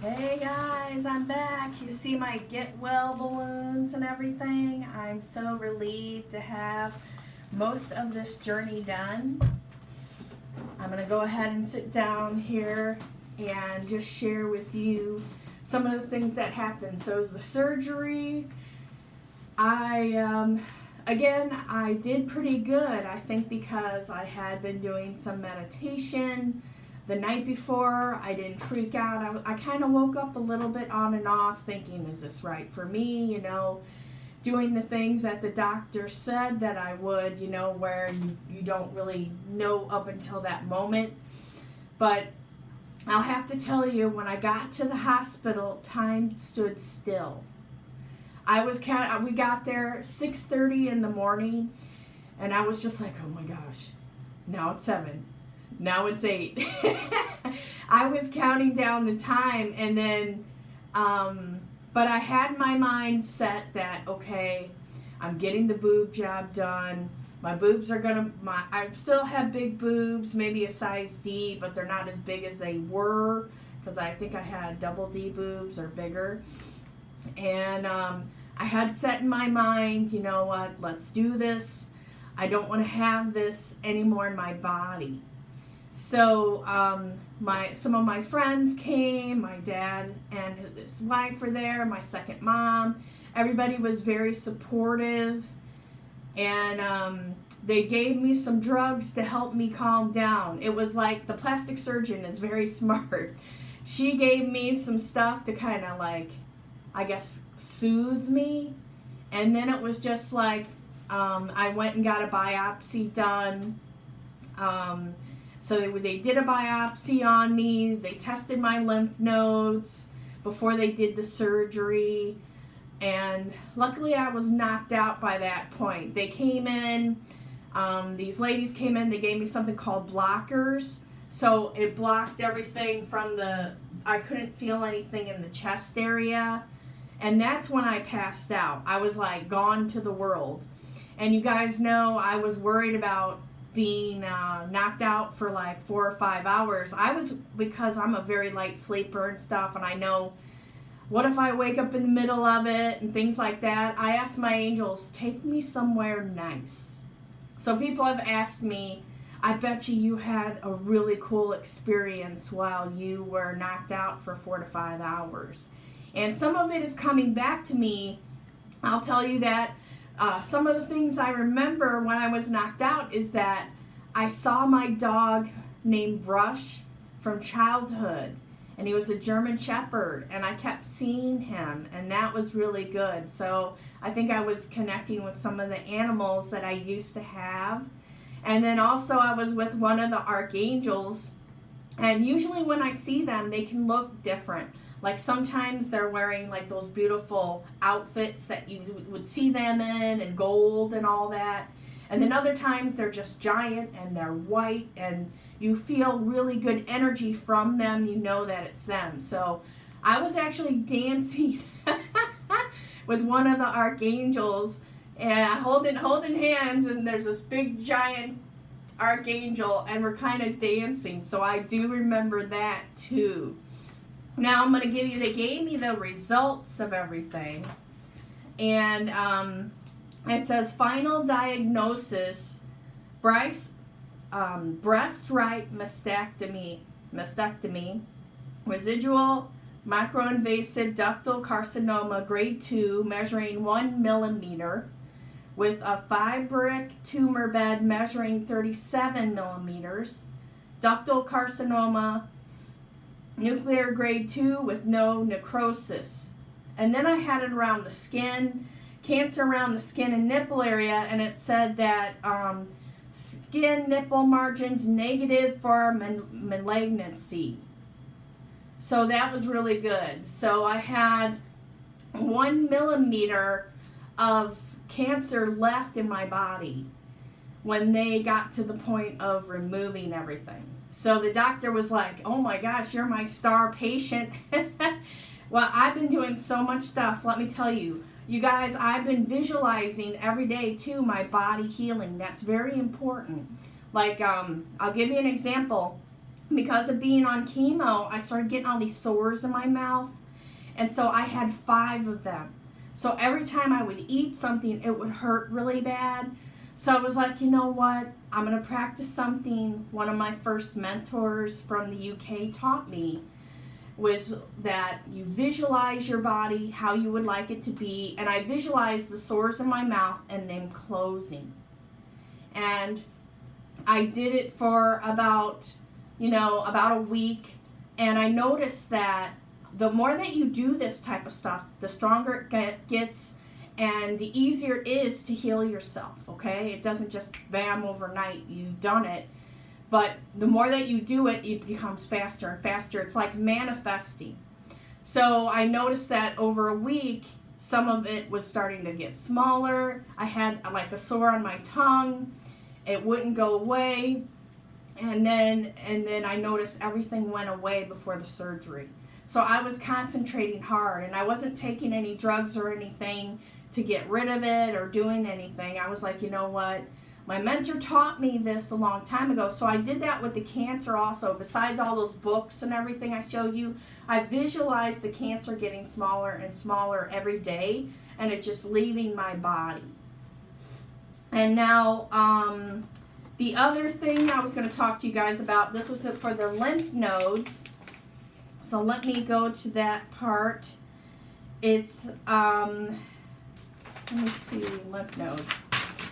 Hey guys, I'm back. You see my get well balloons and everything. I'm so relieved to have most of this journey done. I'm going to go ahead and sit down here and just share with you some of the things that happened. So the surgery, I did pretty good. I think because I had been doing some meditation the night before. I didn't freak out. I kind of woke up a little bit on and off thinking, is this right for me? Doing the things that the doctor said that I would, where you don't really know up until that moment. But I'll have to tell you, when I got to the hospital, time stood still. We got there 6:30 in the morning, and I was just like, oh my gosh, now it's 7. Now it's 8. I was counting down the time, and then, but I had my mind set that, okay, I'm getting the boob job done. My boobs are I still have big boobs, maybe a size D, but they're not as big as they were, because I think I had double D boobs or bigger. And I had set in my mind, you know what, let's do this. I don't want to have this anymore in my body. So some of my friends came, my dad and his wife were there, my second mom. Everybody was very supportive, and they gave me some drugs to help me calm down. It was like the plastic surgeon is very smart. She gave me some stuff to kind of like, I guess, soothe me. And then it was just like, I went and got a biopsy done. So they did a biopsy on me. They tested my lymph nodes before they did the surgery. And luckily I was knocked out by that point. They came in, these ladies came in, they gave me something called blockers. So it blocked everything from I couldn't feel anything in the chest area. And that's when I passed out. I was like gone to the world. And you guys know I was worried about being knocked out for like 4 or 5 hours. Because I'm a very light sleeper and stuff, and I know, what if I wake up in the middle of it and things like that? I asked my angels, take me somewhere nice. So people have asked me, I bet you had a really cool experience while you were knocked out for 4 to 5 hours. And some of it is coming back to me. I'll tell you that some of the things I remember when I was knocked out is that I saw my dog named Brush from childhood, and he was a German Shepherd, and I kept seeing him, and that was really good. So I think I was connecting with some of the animals that I used to have. And then also I was with one of the archangels, and usually when I see them, they can look different. Like sometimes they're wearing like those beautiful outfits that you would see them in, and gold and all that. And then other times they're just giant and they're white, and you feel really good energy from them. You know that it's them. So I was actually dancing with one of the archangels, and holding hands, and there's this big giant archangel, and we're kind of dancing. So I do remember that too. Now I'm going to they gave me the results of everything. And it says final diagnosis, breast right mastectomy, residual macroinvasive ductal carcinoma grade 2 measuring 1 millimeter with a fibrous tumor bed measuring 37 millimeters, ductal carcinoma nuclear grade 2 with no necrosis. And then I had it around the skin, cancer around the skin and nipple area, and it said that skin nipple margins negative for malignancy. So that was really good. So I had 1 millimeter of cancer left in my body when they got to the point of removing everything. So the doctor was like, oh my gosh, you're my star patient. Well, I've been doing so much stuff. Let me tell you, you guys, I've been visualizing every day too, my body healing. That's very important. Like, I'll give you an example. because of being on chemo, I started getting all these sores in my mouth. And so I had 5 of them. So every time I would eat something, it would hurt really bad. So I was like, you know what? I'm going to practice something one of my first mentors from the UK taught me, was that you visualize your body how you would like it to be. And I visualized the sores in my mouth and them closing. And I did it for about a week. And I noticed that the more that you do this type of stuff, the stronger it gets and the easier it is to heal yourself, okay? It doesn't just bam overnight, you've done it. But the more that you do it, it becomes faster and faster. It's like manifesting. So I noticed that over a week, some of it was starting to get smaller. I had like a sore on my tongue. It wouldn't go away. And then I noticed everything went away before the surgery. So I was concentrating hard, and I wasn't taking any drugs or anything to get rid of it or doing anything. I was like, you know what? My mentor taught me this a long time ago. So I did that with the cancer also. Besides all those books and everything I showed you, I visualized the cancer getting smaller and smaller every day, and it just leaving my body. And now, the other thing I was going to talk to you guys about, this was for the lymph nodes. So let me go to that part. It's, let me see, lymph nodes.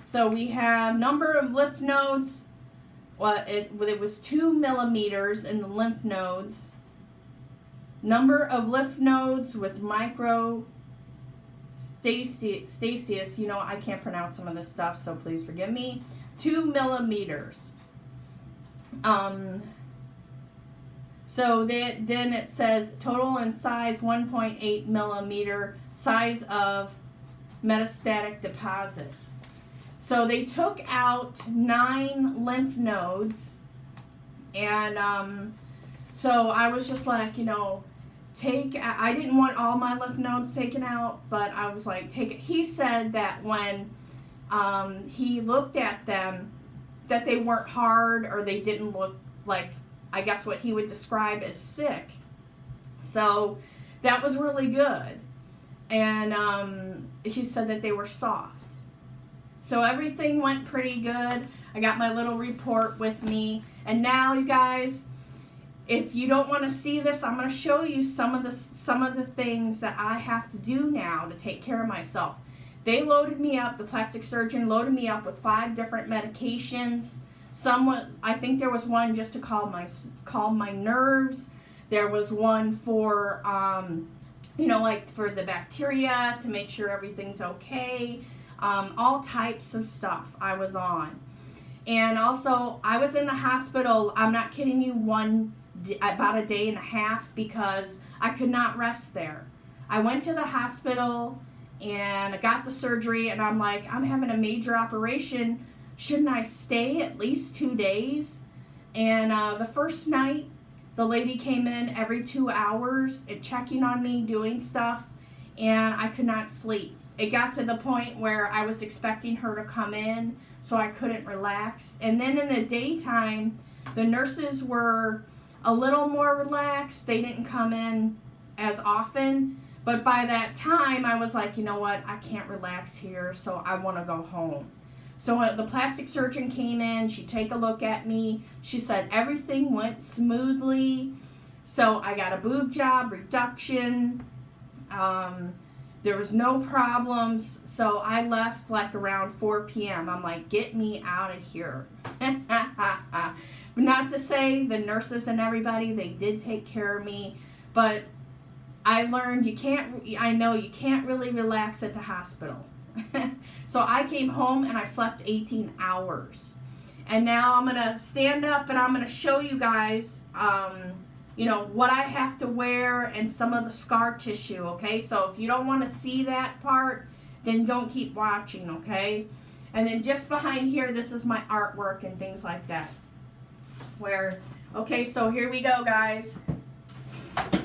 So we have number of lymph nodes. Well, it was 2 millimeters in the lymph nodes. Number of lymph nodes with microstasis. You know, I can't pronounce some of this stuff, so please forgive me. 2 millimeters. So then it says total in size 1.8 millimeter, size of metastatic deposit. So they took out 9 lymph nodes, and so I was just like, you know, I didn't want all my lymph nodes taken out, but I was like, take it. He said that when he looked at them, that they weren't hard or they didn't look like, I guess, what he would describe as sick. So that was really good. And he said that they were soft. So everything went pretty good. I got my little report with me. And now, you guys, if you don't want to see this, I'm going to show you some of the things that I have to do now to take care of myself. They loaded me up, the plastic surgeon loaded me up with 5 different medications. I think there was one just to calm my nerves. There was one for, like for the bacteria, to make sure everything's okay. All types of stuff I was on. And also, I was in the hospital, I'm not kidding you, about a day and a half, because I could not rest there. I went to the hospital and I got the surgery, and I'm like, I'm having a major operation. Shouldn't I stay at least 2 days? And the first night, the lady came in every 2 hours and checking on me, doing stuff, and I could not sleep. It got to the point where I was expecting her to come in, so I couldn't relax. And then in the daytime, the nurses were a little more relaxed. They didn't come in as often. But by that time, I was like, you know what? I can't relax here, so I want to go home. So the plastic surgeon came in. She took a look at me. She said everything went smoothly. So I got a boob job reduction. There was no problems. So I left like around 4 p.m. I'm like, get me out of here. Not to say the nurses and everybody, they did take care of me. But I learned you can't really relax at the hospital. So I came home and I slept 18 hours. And now I'm going to stand up and I'm going to show you guys, what I have to wear and some of the scar tissue, okay? So if you don't want to see that part, then don't keep watching, okay? And then just behind here, this is my artwork and things like that. Okay, so here we go, guys. I'm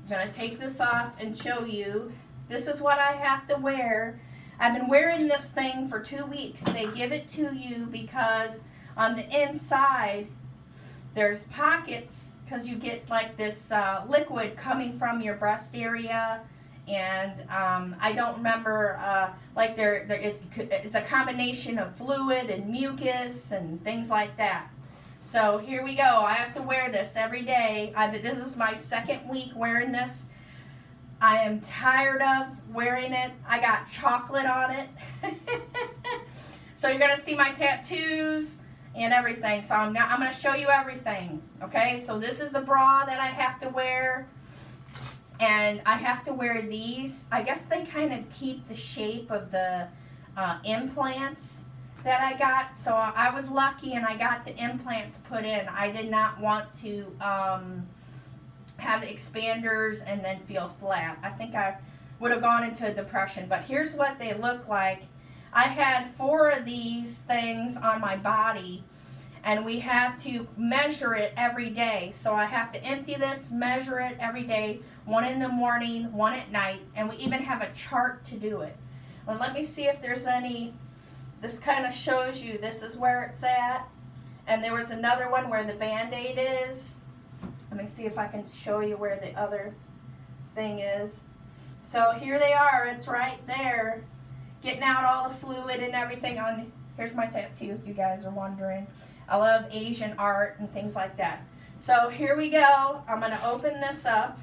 going to take this off and show you. This is what I have to wear. I've been wearing this thing for 2 weeks. They give it to you because on the inside, there's pockets because you get like this liquid coming from your breast area, and I don't remember, like it's a combination of fluid and mucus and things like that. So here we go. I have to wear this every day. This is my second week wearing this. I am tired of wearing it. I got chocolate on it. So you're gonna see my tattoos and everything. So I'm gonna show you everything. Okay, so this is the bra that I have to wear. And I have to wear these. I guess they kind of keep the shape of the implants that I got. So I was lucky and I got the implants put in. I did not want to have the expanders and then feel flat. I think I would have gone into a depression. But here's what they look like. I had 4 of these things on my body, and we have to measure it every day. So I have to empty this, measure it every day, 1 in the morning, 1 at night, and we even have a chart to do it. Well, let me see if there's any. This kind of shows you this is where it's at, and there was another one where the Band-Aid is. Let me see if I can show you where the other thing is. So here they are. It's right there, getting out all the fluid and everything. Here's my tattoo if you guys are wondering. I love Asian art and things like that. So here we go. I'm going to open this up.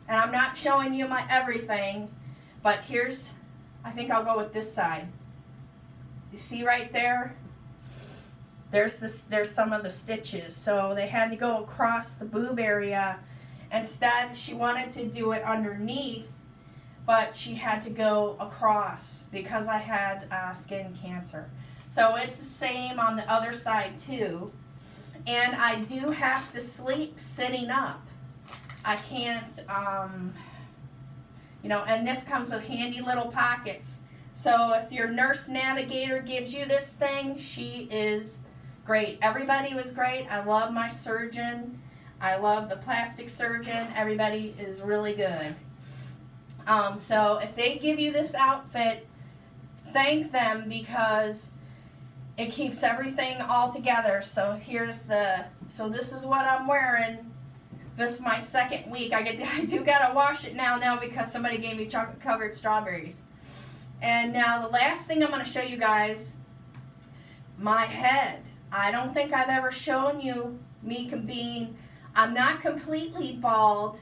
And I'm not showing you my everything, but I think I'll go with this side. You see right there? There's some of the stitches. So they had to go across the boob area. Instead, she wanted to do it underneath, but she had to go across because I had skin cancer. So it's the same on the other side too. And I do have to sleep sitting up. I can't, and this comes with handy little pockets. So if your nurse navigator gives you this thing, she is great. Everybody was great. I love my surgeon. I love the plastic surgeon. Everybody is really good. So if they give you this outfit, thank them because it keeps everything all together. So so this is what I'm wearing. This is my second week. I do gotta wash it now because somebody gave me chocolate covered strawberries. And now the last thing I'm gonna show you guys, my head. I don't think I've ever shown you I'm not completely bald,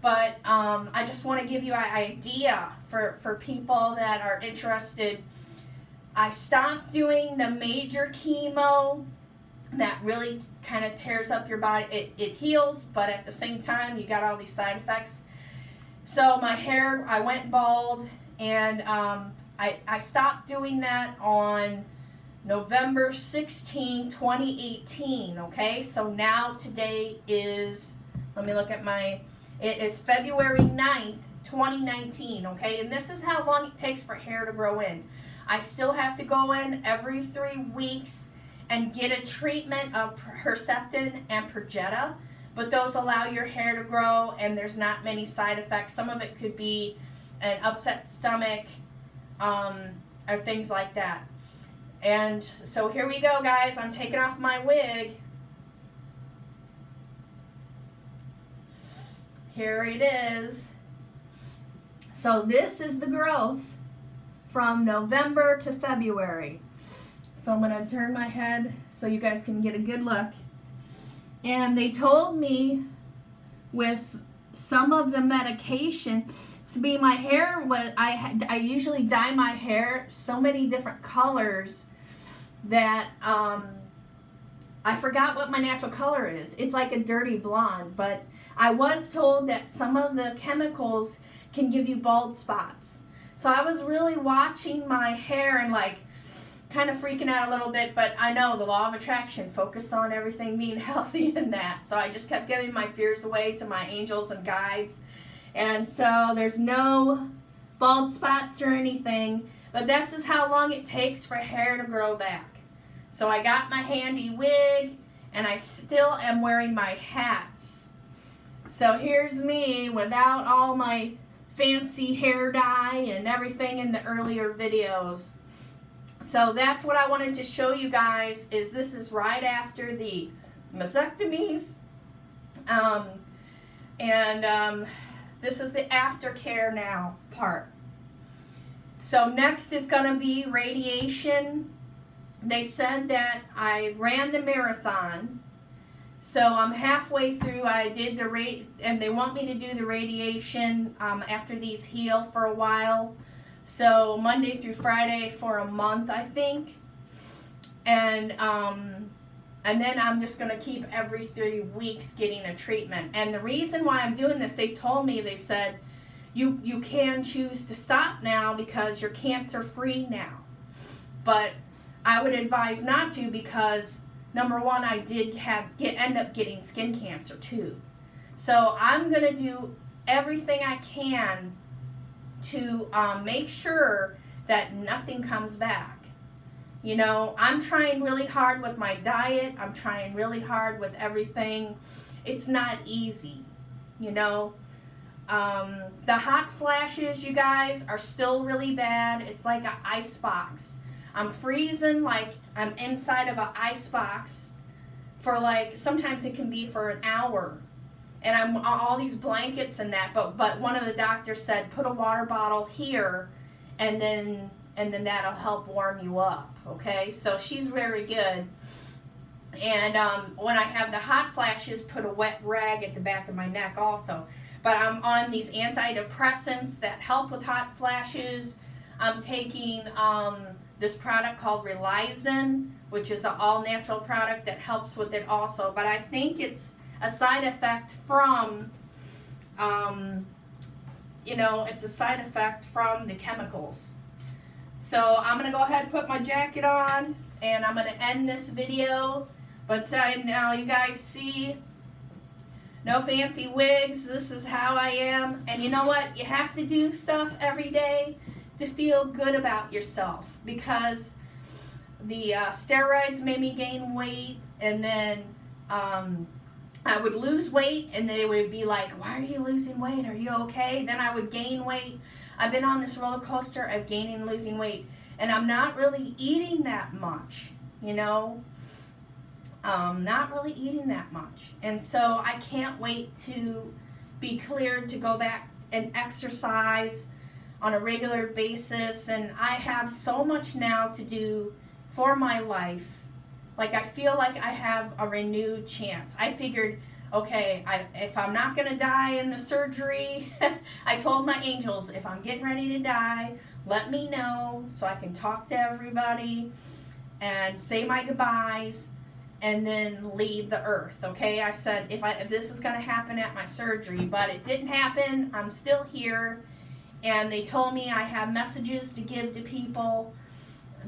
but I just want to give you an idea for people that are interested. I stopped doing the major chemo that really kind of tears up your body. It heals, but at the same time, you got all these side effects. So my hair, I went bald, and I stopped doing that on November 16, 2018, okay? So now today is, let me look at it is February 9th, 2019, okay? And this is how long it takes for hair to grow in. I still have to go in every 3 weeks and get a treatment of Herceptin and Perjeta, but those allow your hair to grow and there's not many side effects. Some of it could be an upset stomach or things like that. And so here we go, guys. I'm taking off my wig. Here it is. So this is the growth from November to February. So I'm going to turn my head so you guys can get a good look. And they told me with some of the medication, my hair was, I usually dye my hair so many different colors that I forgot what my natural color is. It's like a dirty blonde, but I was told that some of the chemicals can give you bald spots. So I was really watching my hair and like kind of freaking out a little bit, but I know the law of attraction, focus on everything being healthy in that. So I just kept giving my fears away to my angels and guides. And so there's no bald spots or anything, but this is how long it takes for hair to grow back. So I got my handy wig, and I still am wearing my hats. So here's me without all my fancy hair dye and everything in the earlier videos. So that's what I wanted to show you guys, is this is right after the mastectomies. This is the aftercare now part. So next is going to be radiation. They said that I ran the marathon. So I'm halfway through. I did the and they want me to do the radiation after these heal for a while. So Monday through Friday for a month, I think. And then I'm just going to keep every 3 weeks getting a treatment. And the reason why I'm doing this, they told me, they said, you can choose to stop now because you're cancer free now. But I would advise not to because, number one, I did end up getting skin cancer too. So I'm going to do everything I can to make sure that nothing comes back. You know, I'm trying really hard with my diet. I'm trying really hard with everything. It's not easy, you know. The hot flashes, you guys, are still really bad. It's like an ice box. I'm freezing like I'm inside of an ice box for like, sometimes it can be for an hour. And I'm all these blankets and that, but one of the doctors said, put a water bottle here and then that'll help warm you up, okay? So she's very good. And when I have the hot flashes, put a wet rag at the back of my neck also. But I'm on these antidepressants that help with hot flashes. I'm taking this product called Relizin, which is an all-natural product that helps with it also. But I think it's a side effect from, it's a side effect from the chemicals. So I'm going to go ahead and put my jacket on, and I'm going to end this video. But now you guys see, no fancy wigs. This is how I am. And you know what? You have to do stuff every day to feel good about yourself, because the steroids made me gain weight, and then I would lose weight, and they would be like, why are you losing weight? Are you okay? Then I would gain weight. I've been on this roller coaster of gaining and losing weight, and I'm not really eating that much, you know? Not really eating that much. And so I can't wait to be cleared to go back and exercise on a regular basis. And I have so much now to do for my life. Like, I feel like I have a renewed chance. I figured, okay, if I'm not going to die in the surgery, I told my angels, if I'm getting ready to die, let me know so I can talk to everybody and say my goodbyes and then leave the earth, okay? I said, if this is going to happen at my surgery, but it didn't happen. I'm still here, and they told me I have messages to give to people,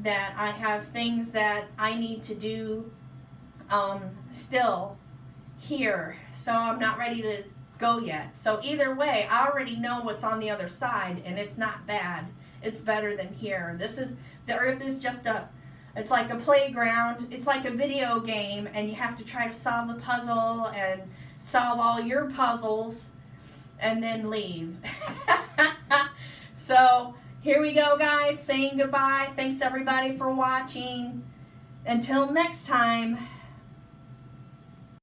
that I have things that I need to do still here. So I'm not ready to go yet. So either way, I already know what's on the other side, and it's not bad. It's better than here. The earth is just it's like a playground. It's like a video game, and you have to try to solve a puzzle and solve all your puzzles and then leave. So here we go, guys, saying goodbye. Thanks everybody for watching. Until next time.